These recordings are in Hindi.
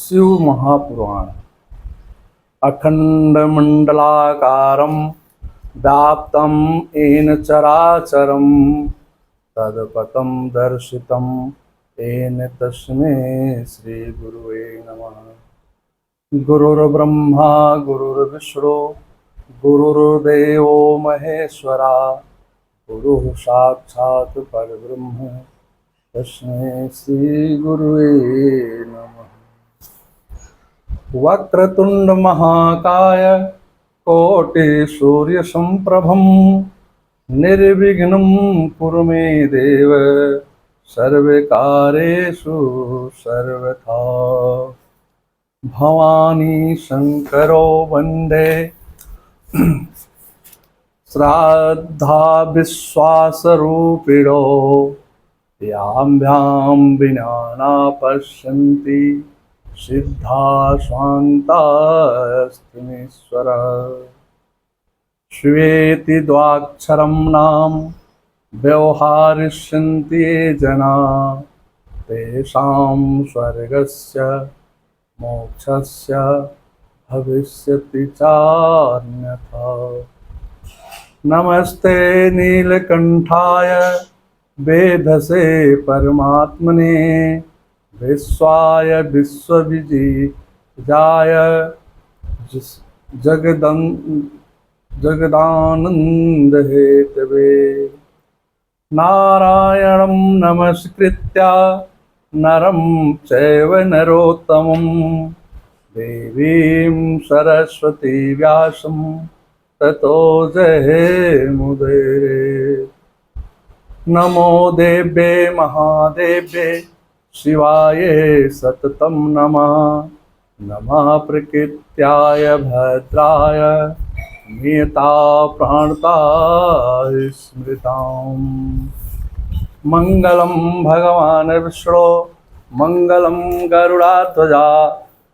शिव महापुराण। अखंडमंडलाकारं व्याप्तं येन चराचरं तत्पदं दर्शितं येन तस्मै श्री गुरुवे नमः। गुरुर्ब्रह्मा गुरुर्विष्णु गुरुर्देवो महेश्वरा गुरुः साक्षात् परब्रह्म तस्मै श्री गुरुवे नमः। वक्रतुंड महाकाय कोटि सूर्य संप्रभं निर्विघ्नं कुरु मे देव सर्वकार्येषु सर्वथा। भवानी शंकरो वंदे श्रद्धा विश्वास रूपिणो याभ्यां विना न पश्यन्ति सिद्धा स्वान्तास्तिमीश्वर। श्वेति द्वाक्षरं नाम व्यवहारिष्यन्ति ये जना तेषां स्वर्गस्य मोक्षस्य भविष्यति चान्यथा। नमस्ते नीलकंठाय वेधसे परमात्मने विश्वाय विश्वविजिताय जगदानंद हेतवे। नारायणं नमस्कृत्य नरं चैव नरोत्तमं देवीं सरस्वती व्यासं ततो जयमुदीरये। नमो देव्ये महादेव्ये शिवाये सततं नमः। नमः प्रकृत्याय भद्राय नियता प्राणताय स्मृताम्। मंगलम भगवान विष्णु मंगलम गरुड़ाध्वजा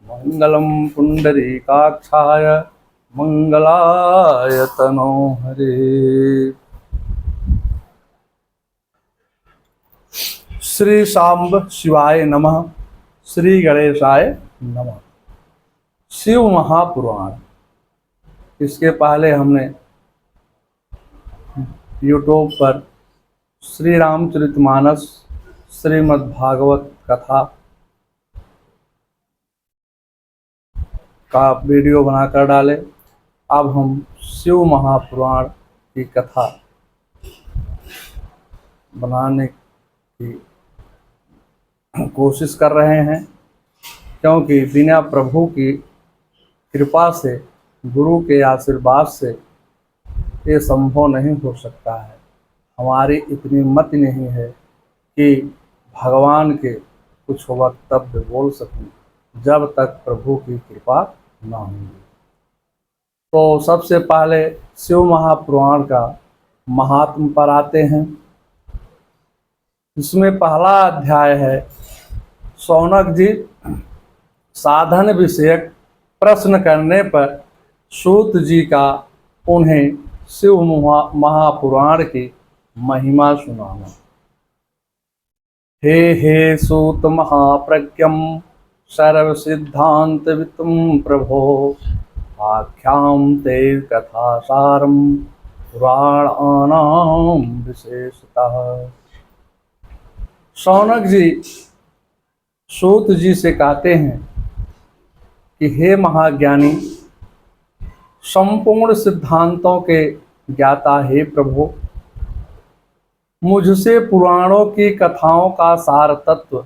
मंगलम पुंडरीकाक्षाय मंगलाय तनो हरे। श्री सांब शिवाय नमः। श्री गणेशाय नमः। शिव महापुराण। इसके पहले हमने यूट्यूब पर श्री रामचरितमानस श्रीमद्भागवत कथा का वीडियो बनाकर डाले। अब हम शिव महापुराण की कथा बनाने की कोशिश कर रहे हैं, क्योंकि बिना प्रभु की कृपा से, गुरु के आशीर्वाद से ये संभव नहीं हो सकता है। हमारी इतनी मति नहीं है कि भगवान के कुछ वक्तव्य बोल सकूं जब तक प्रभु की कृपा न होगी। तो सबसे पहले शिव महापुराण का महात्म पर आते हैं। इसमें पहला अध्याय है शौनक जी साधन विषयक प्रश्न करने पर सूत जी का उन्हें शिव महापुराण की महिमा सुनाना। हे सूत महाप्रज्ञं सर्व सिद्धांत वित्तम प्रभो आख्यां ते कथासारं पुराणानां विशेषतः। शौनक जी सूत जी से कहते हैं कि हे महाज्ञानी, संपूर्ण सिद्धांतों के ज्ञाता हे प्रभु, मुझसे पुराणों की कथाओं का सार तत्व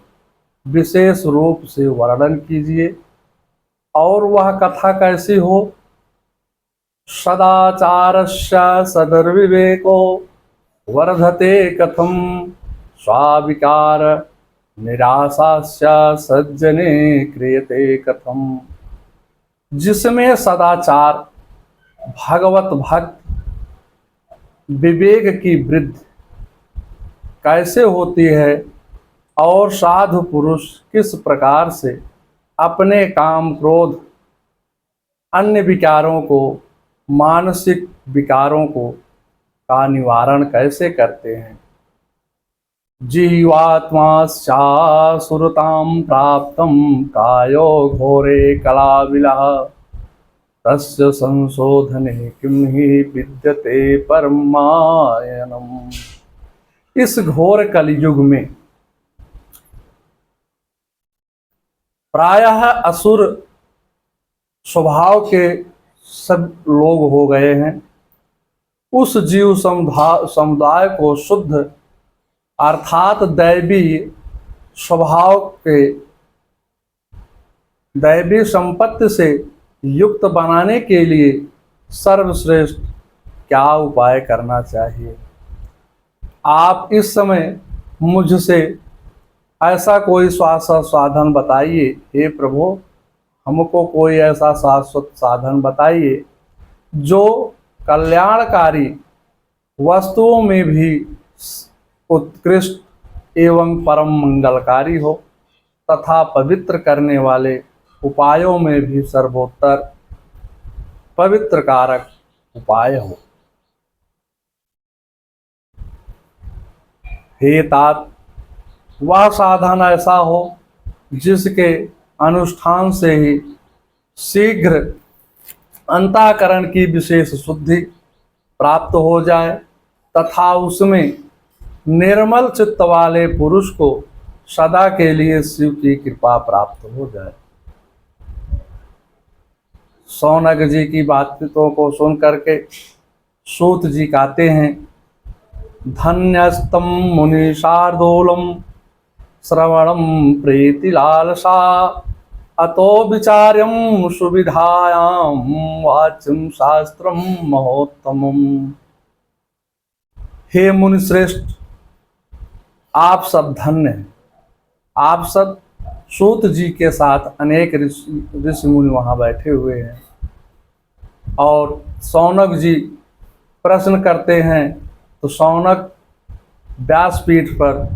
विशेष रूप से वर्णन कीजिए। और वह कथा कैसी हो? सदाचारस्य सदर्विवेको वर्धते कथम स्वाविकार निराशास्य सज्जने क्रियते कथम। जिसमें सदाचार, भगवत भक्त, विवेक की वृद्धि कैसे होती है और साधु पुरुष किस प्रकार से अपने काम, क्रोध, अन्य विकारों को, मानसिक विकारों को का निवारण कैसे करते हैं। जीवात्मा सुरतां प्राप्तं कायो घोरे कलाविलः तस्य संशोधने किं हि विद्यते परमायनम्। इस घोर कलयुग में प्रायः असुर स्वभाव के सब लोग हो गए हैं। उस जीव समुदाय को शुद्ध अर्थात दैवी स्वभाव के दैवी संपत्ति से युक्त बनाने के लिए सर्वश्रेष्ठ क्या उपाय करना चाहिए? आप इस समय मुझसे ऐसा कोई शाश्वत साधन बताइए। हे प्रभु, हमको कोई ऐसा शाश्वत साधन बताइए जो कल्याणकारी वस्तुओं में भी उत्कृष्ट एवं परम मंगलकारी हो तथा पवित्र करने वाले उपायों में भी सर्वोत्तर पवित्र कारक उपाय हो। हे तात, वह साधन ऐसा हो जिसके अनुष्ठान से ही शीघ्र अंतःकरण की विशेष शुद्धि प्राप्त हो जाए तथा उसमें निर्मल चित्त वाले पुरुष को सदा के लिए शिव की कृपा प्राप्त हो जाए। शौनक जी की बातों को सुन करके सूत जी कहते हैं, धन्यस्तम मुनि शार्दूलम श्रवणम प्रीति लालसा अतो विचार्यम सुविधायाम वाच्यम शास्त्रम महोत्तमम। हे मुनि श्रेष्ठ, आप सब धन्य हैं। आप सब सूत जी के साथ अनेक ऋषि मुनि वहाँ बैठे हुए हैं और शौनक जी प्रश्न करते हैं तो शौनक व्यासपीठ पर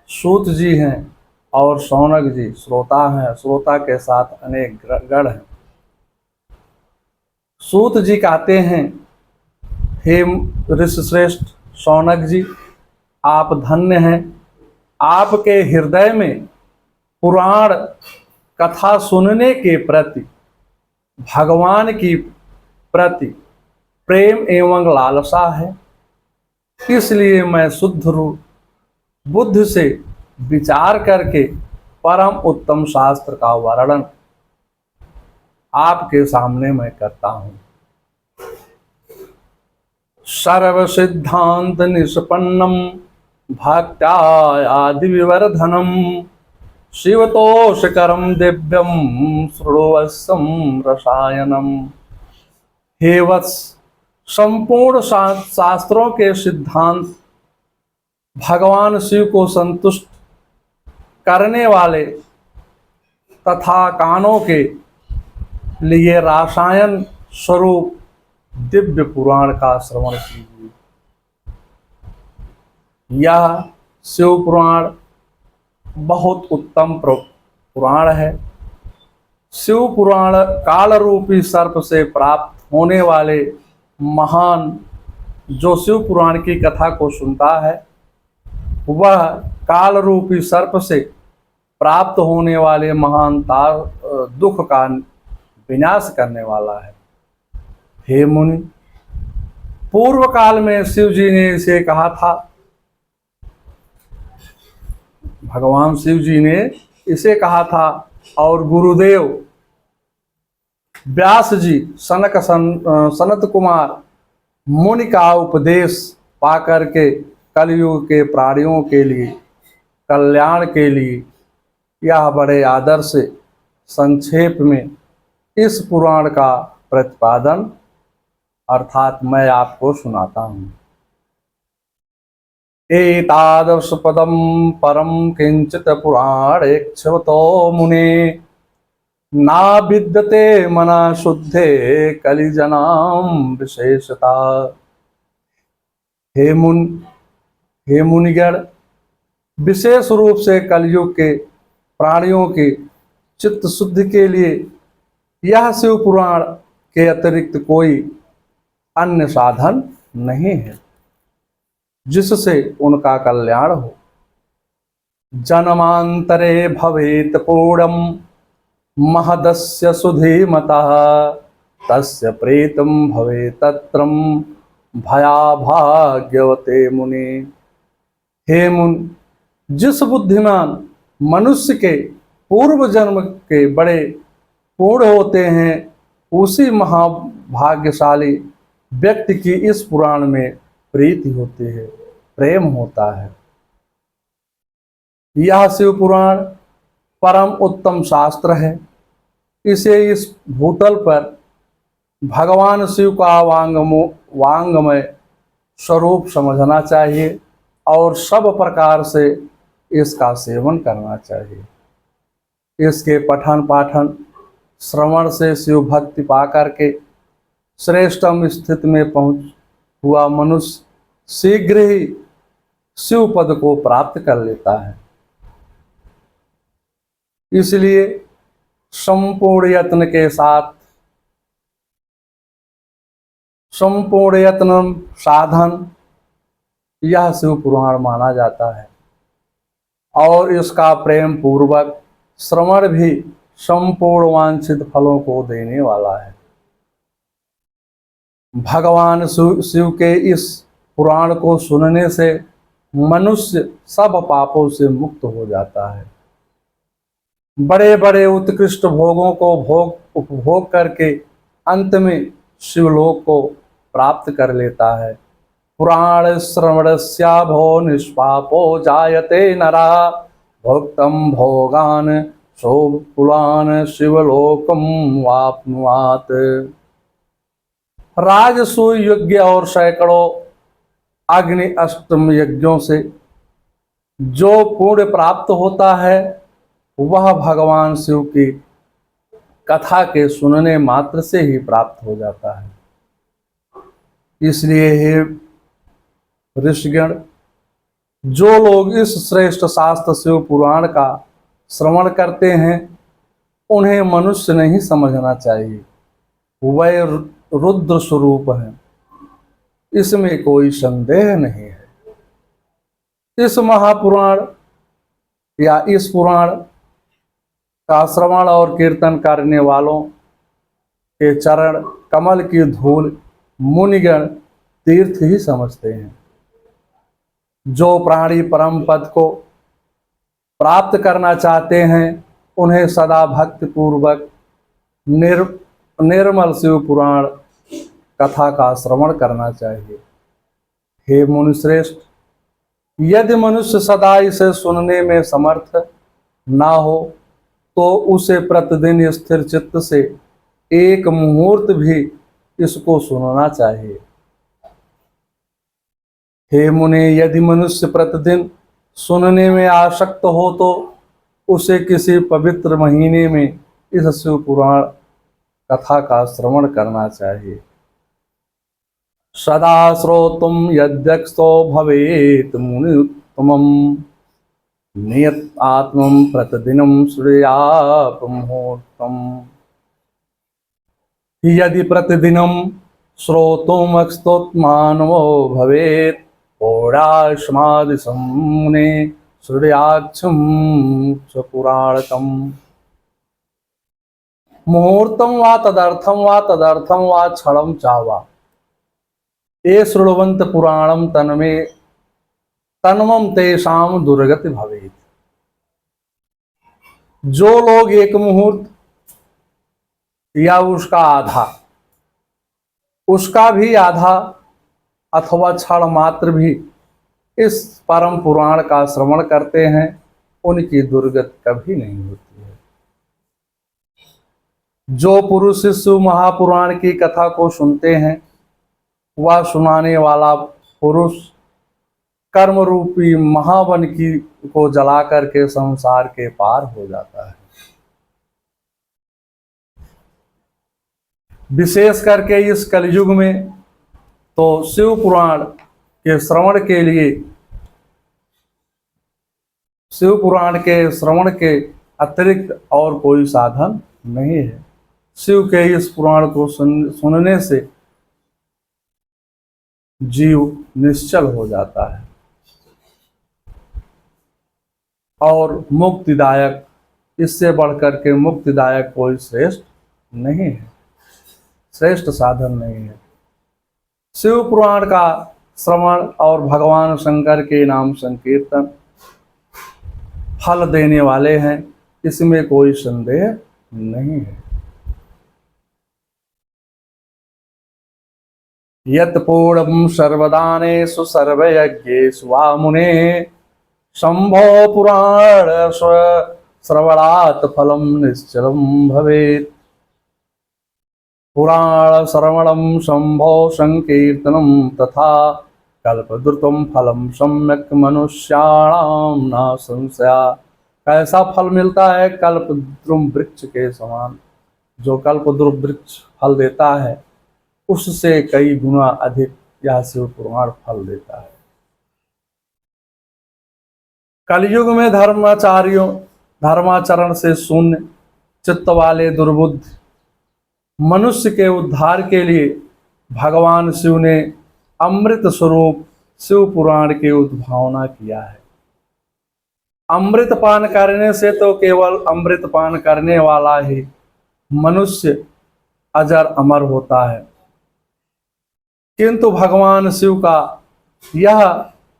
सूत जी हैं और शौनक जी श्रोता हैं। श्रोता के साथ अनेक गण हैं। सूत जी कहते हैं, हे ऋषि श्रेष्ठ शौनक जी, आप धन्य हैं। आपके हृदय में पुराण कथा सुनने के प्रति, भगवान की प्रति प्रेम एवं लालसा है। इसलिए मैं शुद्ध रूप बुद्धि से विचार करके परम उत्तम शास्त्र का वर्णन आपके सामने मैं करता हूँ। सर्व सिद्धांत निष्पन्नम भक्त्या आदि विवर्धनम शिवतोषकरम दिव्यम श्रोवस्सम रसायनम। हे वत्स, संपूर्ण शास्त्रों के सिद्धांत भगवान शिव को संतुष्ट करने वाले तथा कानों के लिए रासायन स्वरूप दिव्य पुराण का श्रवण कीजिए। यह शिव पुराण बहुत उत्तम पुराण है। शिव पुराण काल रूपी सर्प से प्राप्त होने वाले महान, जो शिव पुराण की कथा को सुनता है वह काल रूपी सर्प से प्राप्त होने वाले महान दुख का विनाश करने वाला है। हे मुनि, पूर्व काल में शिव जी ने इसे कहा था। भगवान शिव जी ने इसे कहा था और गुरुदेव व्यास जी सनत कुमार मुनि का उपदेश पाकर के कलयुग के प्राणियों के लिए कल्याण के लिए यह बड़े आदर से संक्षेप में इस पुराण का प्रतिपादन अर्थात मैं आपको सुनाता हूँ। एतादृश पदम परम किंचित पुराणेक्षवतो मुने ना विद्यते मना शुद्धे कलिजनाम विशेषता। हे मुनिगण, विशेष रूप से कलयुग के प्राणियों के चित्त शुद्धि के लिए यह शिव पुराण के अतिरिक्त कोई अन्य साधन नहीं है जिससे उनका कल्याण हो। जन्मांतरे भवेत पूर्णम महदस्य सुधीमतः तस्य प्रेतम भवे तत्रम भयाभाग्यवते मुनि। हे मुन, जिस बुद्धिमान मनुष्य के पूर्व जन्म के बड़े पूर्ण होते हैं, उसी महाभाग्यशाली व्यक्ति की इस पुराण में प्रीति होती है, प्रेम होता है। यह शिव पुराण परम उत्तम शास्त्र है। इसे इस भूतल पर भगवान शिव का वांगमय स्वरूप समझना चाहिए और सब प्रकार से इसका सेवन करना चाहिए। इसके पठन पाठन श्रवण से शिव भक्ति पा करके श्रेष्ठतम स्थिति में पहुंच हुआ मनुष्य शीघ्र ही शिव पद को प्राप्त कर लेता है। इसलिए संपूर्ण यत्न के साथ, संपूर्ण यत्न साधन यह शिव पुराण माना जाता है और इसका प्रेम पूर्वक श्रवण भी संपूर्ण वांछित फलों को देने वाला है। भगवान शिव के इस पुराण को सुनने से मनुष्य सब पापों से मुक्त हो जाता है। बड़े बड़े उत्कृष्ट भोगों को उपभोग करके अंत में शिवलोक को प्राप्त कर लेता है। पुराण श्रवणस्याभो निष्पापो जायते नरा भोक्तम भोगान शोभकुलान शिवलोकम वाप्नुआत। राजसूय यज्ञ और सैकड़ों अग्नि अष्टम यज्ञों से जो पुण्य प्राप्त होता है, वह भगवान शिव की कथा के सुनने मात्र से ही प्राप्त हो जाता है। इसलिए हे ऋषिगण, जो लोग इस श्रेष्ठ शास्त्र शिव पुराण का श्रवण करते हैं, उन्हें मनुष्य नहीं समझना चाहिए। वह रुद्र स्वरूप है, इसमें कोई संदेह नहीं है। इस महापुराण या इस पुराण का श्रवण और कीर्तन करने वालों के चरण कमल की धूल मुनिगण तीर्थ ही समझते हैं। जो प्राणी परम पद को प्राप्त करना चाहते हैं, उन्हें सदा भक्ति पूर्वक निर्मल शिव पुराण कथा का श्रवण करना चाहिए। हे मुनिश्रेष्ठ, यदि मनुष्य सदा इसे सुनने में समर्थ ना हो तो उसे प्रतिदिन स्थिर चित्त से एक मुहूर्त भी इसको सुनना चाहिए। हे मुने, यदि मनुष्य प्रतिदिन सुनने में आसक्त हो तो उसे किसी पवित्र महीने में इस शिव पुराण कथा का श्रवण करना चाहिए। सदा श्रोतुम यद्यक्तो भवेत मुनि उत्तमम नियत आत्मम प्रतिदिनम श्रेयाप मुहूर्तम। यदि प्रतिदिनम श्रोतुमस्तोत्मानवो भवेत पौराश्मादिसम्मुने सूर्याक्षम पुराणकम। मुहूर्तम वा तदर्थम वा क्षणम चावा ये शृण्वन्त पुराणम तन्मम तेषाम दुर्गति भवेत। जो लोग एक मुहूर्त या उसका भी आधा अथवा क्षण मात्र भी इस परम पुराण का श्रवण करते हैं, उनकी दुर्गति कभी नहीं होती है। जो पुरुष इस महापुराण की कथा को सुनते हैं, वह सुनाने वाला पुरुष कर्म रूपी महावन को जला करके संसार के पार हो जाता है। विशेष करके इस कलयुग में तो शिव पुराण के श्रवण के लिए, शिव पुराण के श्रवण के अतिरिक्त और कोई साधन नहीं है। शिव के इस पुराण को सुनने से जीव निश्चल हो जाता है। और मुक्तिदायक, इससे बढ़कर के मुक्तिदायक कोई श्रेष्ठ नहीं है, श्रेष्ठ साधन नहीं है। शिव पुराण का श्रवण और भगवान शंकर के नाम संकीर्तन फल देने वाले हैं, इसमें कोई संदेह नहीं है। यत् पूर्णं सर्वदानेषु सर्वयज्ञेषु वा मुने शंभो पुराण श्रवणात् फलं निश्चलं भवेत्। पुराण श्रवणं शंभो संकीर्तनं तथा कल्पद्रुतं फलं सम्यक मनुष्याणां न संशया। कैसा फल मिलता है? कल्पद्रुम वृक्ष के समान। जो कल्पद्रुम वृक्ष फल देता है उससे कई गुना अधिक यह शिव पुराण फल देता है। कलयुग में धर्माचरण से शून्य चित्त वाले दुर्बुद्ध मनुष्य के उद्धार के लिए भगवान शिव ने अमृत स्वरूप शिव पुराण की उद्भावना किया है। अमृत पान करने से तो केवल अमृत पान करने वाला ही मनुष्य अजर अमर होता है, किंतु भगवान शिव का यह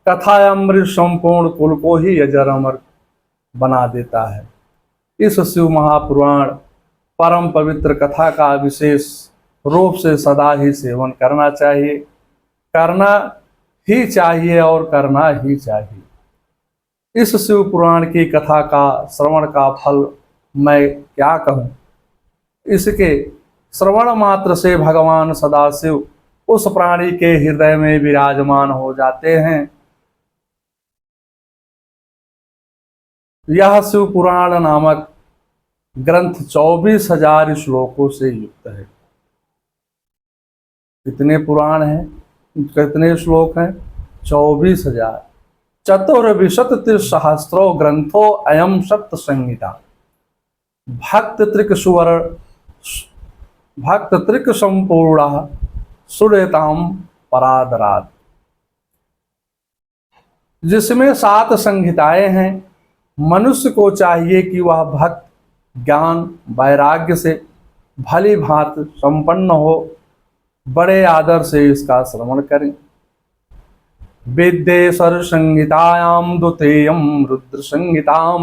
कथा अमृत संपूर्ण कुल को ही अजर अमर बना देता है। इस शिव महापुराण परम पवित्र कथा का विशेष रूप से सदा ही सेवन करना चाहिए, करना ही चाहिए और करना ही चाहिए। इस शिव पुराण की कथा का श्रवण का फल मैं क्या कहूँ। इसके श्रवण मात्र से भगवान सदाशिव उस प्राणी के हृदय में विराजमान हो जाते हैं। यह शिव पुराण नामक ग्रंथ 24,000 श्लोकों से युक्त है। कितने पुराण हैं, कितने श्लोक हैं? 24,000। चतुर्विंशतिसहस्रो ग्रंथो अयम सप्त संहिता भक्त त्रिक संपूर्ण सुरेताम परादरात। जिसमें 7 संहिताएं हैं। मनुष्य को चाहिए कि वह भक्त ज्ञान वैराग्य से भली भांति संपन्न हो, बड़े आदर से इसका श्रवण करें। विद्येश्वर संहितायां द्वितीयं रुद्र संहितां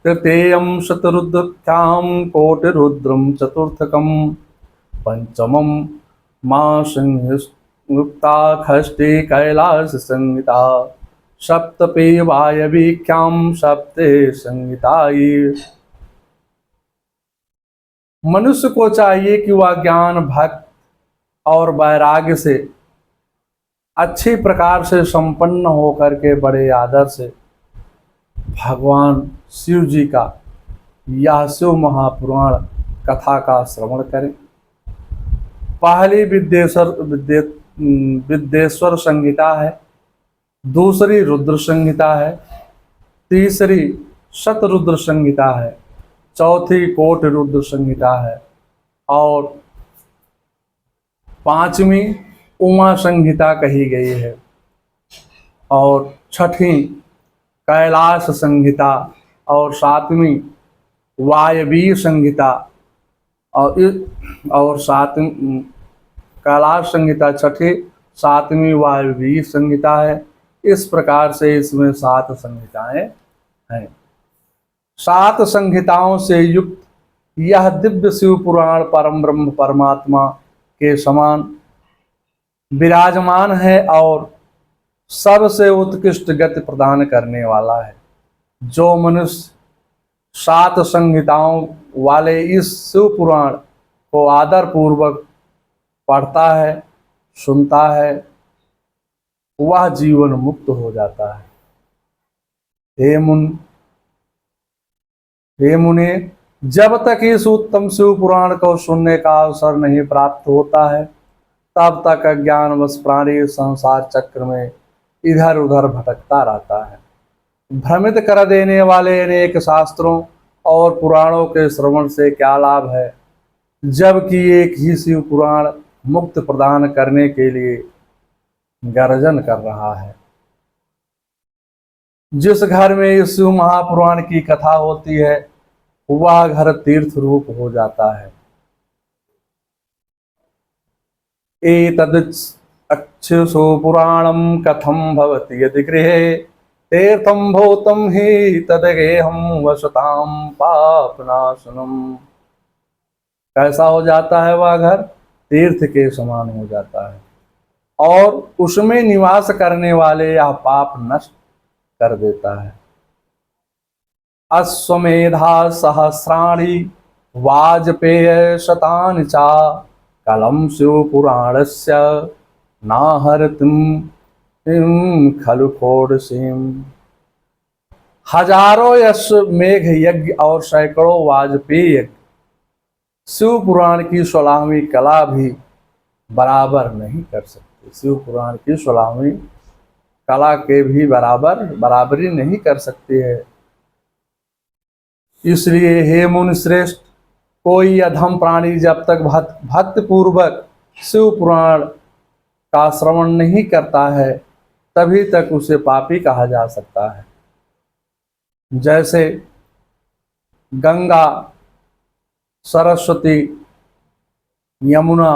तृतीयं शतरुद्रख्यां कोटिरुद्रं चतुर्थकं पंचमं मां संयुक्ता खष्टी कैलाश संहिता सप्तपी वायवीख्यां सप्ते संहितायि। मनुष्य को चाहिए कि वह ज्ञान भक्त और वैराग्य से अच्छी प्रकार से संपन्न होकर के बड़े आदर से भगवान शिव जी का यह शिव महापुराण कथा का श्रवण करें। पहली विद्येश्वर संहिता है, दूसरी रुद्र संहिता है, तीसरी शतरुद्र संहिता है, चौथी कोटि रुद्र संहिता है और 5वीं उमा संहिता कही गई है और 6ठी कैलाश संहिता और 7वीं वायवीय संहिता और 7वीं कैलाश संहिता 6ठी, 7वीं वायवीय संहिता है। इस प्रकार से इसमें 7 संहिताएं हैं। 7 संहिताओं से युक्त यह दिव्य शिव पुराण परम ब्रह्म परमात्मा के समान विराजमान है और सबसे उत्कृष्ट गति प्रदान करने वाला है। जो मनुष्य 7 संहिताओं वाले इस शिव पुराण को आदर पूर्वक पढ़ता है, सुनता है, वह जीवन मुक्त हो जाता है। हे मुने, जब तक इस उत्तम शिव पुराण को सुनने का अवसर नहीं प्राप्त होता है तब तक अज्ञानवश प्राणी संसार चक्र में इधर उधर भटकता रहता है। भ्रमित कर देने वाले अनेक शास्त्रों और पुराणों के श्रवण से क्या लाभ है, जबकि एक ही शिव पुराण मुक्त प्रदान करने के लिए गर्जन कर रहा है। जिस घर में इस शिव महापुराण की कथा होती है वह घर तीर्थ रूप हो जाता है। एतद् अक्षुषु पुराणं कथं भवति यदि गृहे तीर्थं भूतं हि तद्गेहं वसतां पापनाशनम्। कैसा हो जाता है वह घर? तीर्थ के समान हो जाता है और उसमें निवास करने वाले यह पाप नष्ट कर देता है। अश्वमेधा सहस्राणि वाजपेय शतानि चा कलम शिवपुराणस्य नाहरतिं खलु षोडशीम्। हजारों अश्वमेघ यज्ञ और सैकड़ों वाजपेयी यज्ञ शिव पुराण की 16वीं कला भी बराबर नहीं कर सकते। शिव पुराण की 16वीं कला के भी बराबरी नहीं कर सकती है। इसलिए हे मुनि श्रेष्ठ, कोई अधम प्राणी जब तक भक्ति पूर्वक शिव पुराण का श्रवण नहीं करता है तभी तक उसे पापी कहा जा सकता है। जैसे गंगा, सरस्वती, यमुना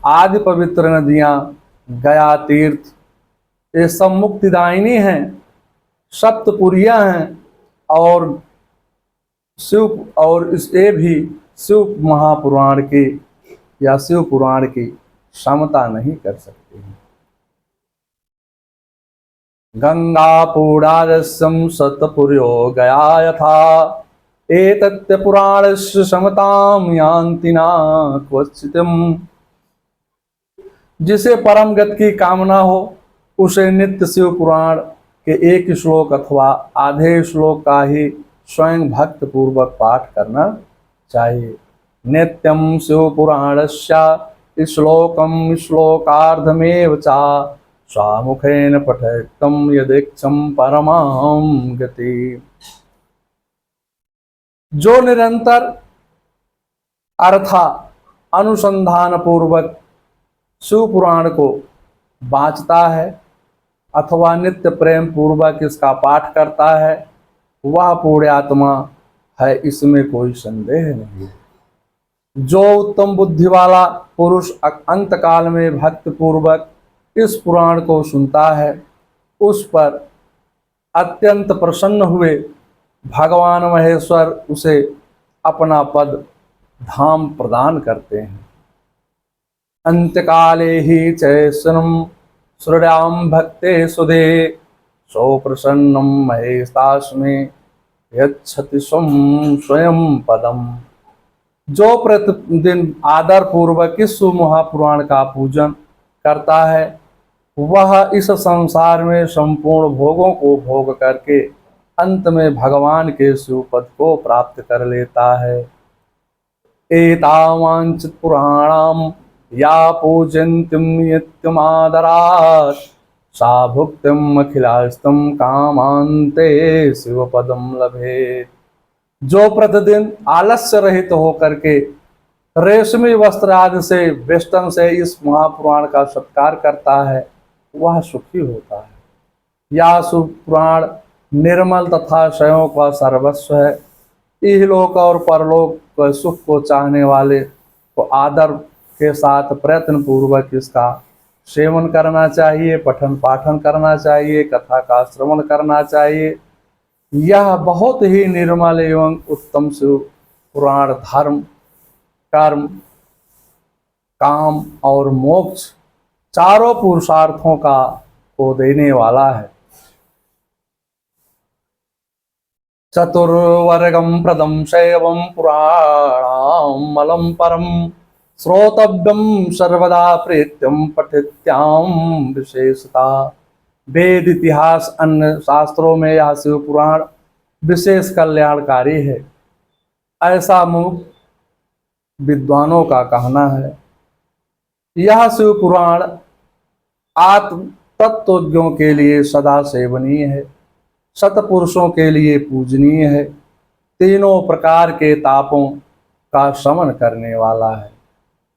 आदि पवित्र नदियां, गया तीर्थ, ये सब मुक्तिदायिनी हैं, सप्तपुरियां हैं और ये भी शिव महापुराण की या शिव पुराण की क्षमता नहीं कर सकती है। गंगा पूर्णादस्यं सतपुर्यो गया यथा एतत् पुराणस्य समतां यान्ति न क्वचित्। जिसे परम गति की कामना हो उसे नित्य शिव पुराण के एक श्लोक अथवा आधे श्लोक का ही स्वयं भक्त पूर्वक पाठ करना चाहिए। नित्यं शिव पुराणस्य श्लोकं श्लोकार्धमेव चा स्वामुखेन पठितं यदीक्षं परमां गति। जो निरंतर अर्था अनुसंधान पूर्वक शिव पुराण को बाँचता है अथवा नित्य प्रेम पूर्वक इसका पाठ करता है वह पुण्यात्मा है, इसमें कोई संदेह नहीं। जो उत्तम बुद्धि वाला पुरुष अंत काल में भक्ति पूर्वक इस पुराण को सुनता है उस पर अत्यंत प्रसन्न हुए भगवान महेश्वर उसे अपना पद धाम प्रदान करते हैं। अंत्यकाले ही चैसनम श्रुयाम भक्ते सुधे सो प्रसन्नम महेशास्मे यच्छति स्वयं पदम। जो प्रतिदिन आदर पूर्वक इस महापुराण का पूजन करता है वह इस संसार में संपूर्ण भोगों को भोग करके अंत में भगवान के शिवपद को प्राप्त कर लेता है। एतावांचित पुराणाम या पूजन्त्यं नित्यमादरात् सा भुक्तिम् अखिलास्तम कामान्ते शिवपदम लभेत। जो प्रतिदिन आलस्य रहित होकर के रेशमी वस्त्र आदि से वेष्टन से इस महापुराण का सत्कार करता है वह सुखी होता है। यह पुराण निर्मल तथा क्षयों का सर्वस्व है। इहलोक और परलोक के सुख को चाहने वाले को आदर के साथ प्रयत्न पूर्वक इसका सेवन करना चाहिए, पठन पाठन करना चाहिए, कथा का श्रवण करना चाहिए। यह बहुत ही निर्मल एवं उत्तम शिव पुराण धर्म, कर्म, काम और मोक्ष चारों पुरुषार्थों को देने वाला है। चतुर्वर्गं प्रदं शैवं पुराणामलं परं श्रोतव्यं सर्वदा प्रीत्यं पठित्यां विशेषता। वेद, इतिहास, अन्य शास्त्रों में यह शिव पुराण विशेष कल्याणकारी है, ऐसा मुख विद्वानों का कहना है। यह शिव पुराण आत्म तत्वज्ञों के लिए सदा सेवनीय है, सतपुरुषों के लिए पूजनीय है, तीनों प्रकार के तापों का शमन करने वाला है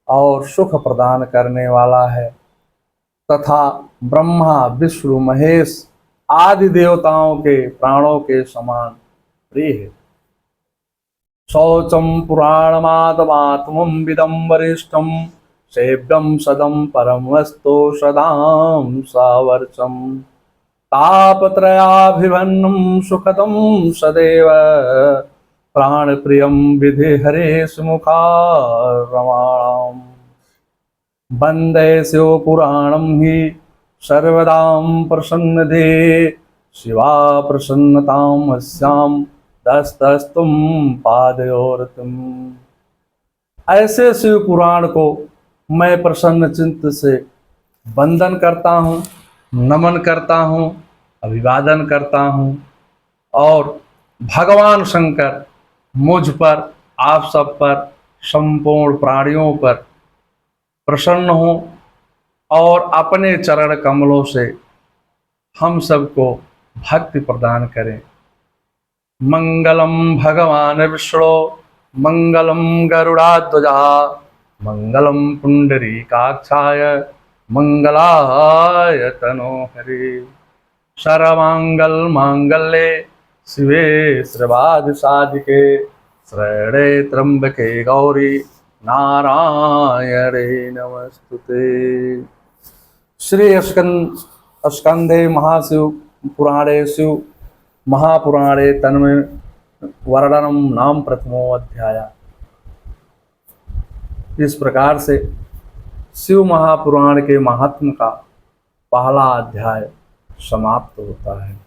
और सुख प्रदान करने वाला है तथा ब्रह्मा, विष्णु, महेश आदि देवताओं के प्राणों के समान प्रिय है। शौचम पुराणमात्मात्मं विदं वरिष्ठं सेव्यं सदं परम वस्तु सदां सावर्चम् तापत्रयाभिवन्नं सुखदं सदैव प्राणप्रियं विधि हरे सुमुखारमाणम् वन्दे शिवपुराणं हि सर्वदां प्रसन्नदे शिवा प्रसन्नताम् अस्यां दस्तस्तुं पादयोरतुम। ऐसे शिव पुराण को मैं प्रसन्न चित्त से वंदन करता हूँ, नमन करता हूँ, अभिवादन करता हूँ और भगवान शंकर मुझ पर, आप सब पर, संपूर्ण प्राणियों पर प्रसन्न हो और अपने चरण कमलों से हम सबको भक्ति प्रदान करें। मंगलम भगवान विष्णु मंगलम गरुड़ाध्वजा मंगलम पुंडरीकाक्षाय मंगलाय तनोहरे सर्वमंगल मांगल्ये शिवे सर्वार्थ साधिके शरण्ये त्र्यंबके गौरी नारायणे नमस्तुते। श्री स्कंदे महाशिव पुराणे शिव महापुराणे तन्मय वर्णनम नाम प्रथमो अध्याय। इस प्रकार से शिव महापुराण के महात्म का पहला अध्याय समाप्त होता है।